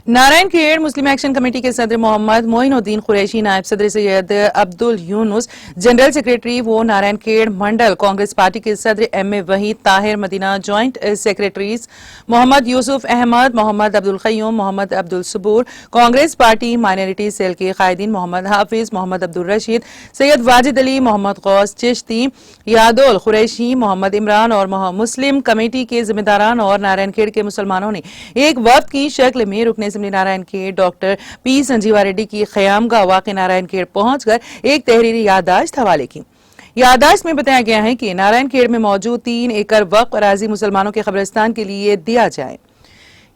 نارائن کھیڑ مسلم action committee کے صدر محمد معین الدین قریشی، نائب صدر سید عبدل یونس، جنرل سیکریٹری و نارائن کھیڑ منڈل کانگریس پارٹی کے صدر M A Waheed Tahir, Madina joint secretaries Mohammed Yousuf Ahmed, Mohammed Abdul Qayyum, Mohammed Abdul Sabur, Congress party minority cell کے قائدین محمد حافظ، محمد عبدالرشید، سید واجد علی، محمد غوث چشتی، یادول قریشی، محمد عمران اور مسلم کمیٹی کے ذمہ داران اور نارائن کھیڑ کے مسلمانوں نے ایک وفد کی شکل میں رکن اسمبلی نارائن کھیڑ ڈاکٹر پی سنجیوا ریڈی کی قیامگاہ واقع نارائن کھیڑ پہنچ کر ایک تحریری یادداشت حوالے کی۔ یادداشت میں بتایا گیا ہے کہ نارائن کھیڑ میں موجود 3 ایکڑ وقف اراضی مسلمانوں کے قبرستان کے لیے دیا جائے،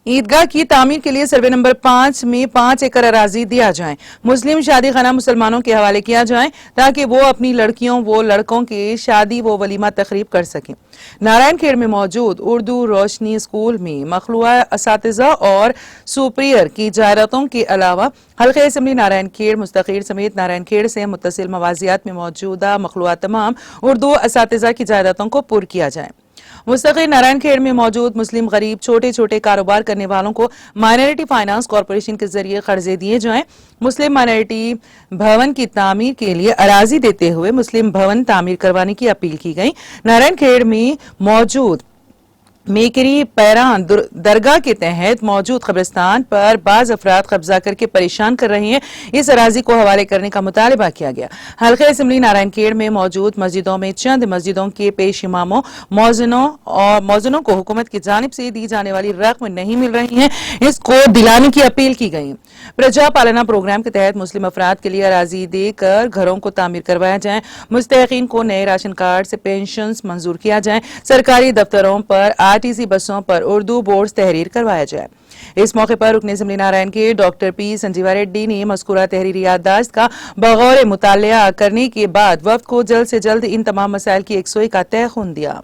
عیدگاہ کی تعمیر کے لیے سروے نمبر 5 میں 5 ایکڑ اراضی دیا جائے، مسلم شادی خانہ مسلمانوں کے حوالے کیا جائے تاکہ وہ اپنی لڑکیوں و لڑکوں کے شادی و ولیمہ تقریب کر سکیں۔ نارائن کھیڑ میں موجود اردو روشنی اسکول میں مخلوعہ اساتذہ اور سپریئر کی جائیدادوں کے علاوہ حلقہ اسمبلی نارائن کھیڑ مستقیر سمیت نارائن کھیڑ سے متصل موازیات میں موجودہ مخلوعہ تمام اردو اساتذہ کی جائیدادوں کو پر کیا جائے۔ مستقل نارائن کھیڑ میں موجود مسلم غریب چھوٹے کاروبار کرنے والوں کو مائنارٹی فائنانس کارپوریشن کے ذریعے قرضے دیے جائیں۔ مسلم مائنارٹی بھون کی تعمیر کے لیے اراضی دیتے ہوئے مسلم بھون تعمیر کروانے کی اپیل کی گئی۔ نارائن کھیڑ میں موجود میکری پیران درگاہ کے تحت موجود قبرستان پر بعض افراد قبضہ کر کے پریشان کر رہے ہیں، اس اراضی کو حوالے کرنے کا مطالبہ کیا گیا۔ حلقہ اسمبلی نارائن کھیڑ میں موجود مسجدوں میں چند مسجدوں کے پیش اماموں مؤذنوں کو حکومت کی جانب سے دی جانے والی رقم نہیں مل رہی ہے، اس کو دلانے کی اپیل کی گئی۔ پرجا پالنا پروگرام کے تحت مسلم افراد کے لیے اراضی دے کر گھروں کو تعمیر کروایا جائے، مستحقین کو نئے راشن کارڈ سے پینشنز منظور کیا جائے، سرکاری دفتروں پر RTC بسوں پر اردو بورڈز تحریر کروایا جائے۔ اس موقع پر رکن اسمبلی نارائن کھیڑ ڈاکٹر پی سنجیوا ریڈی نے مذکورہ تحریری یادداشت کا بغور مطالعہ کرنے کے بعد وفد کو جلد سے جلد ان تمام مسائل کی یکسوئی کا تیقن دیا۔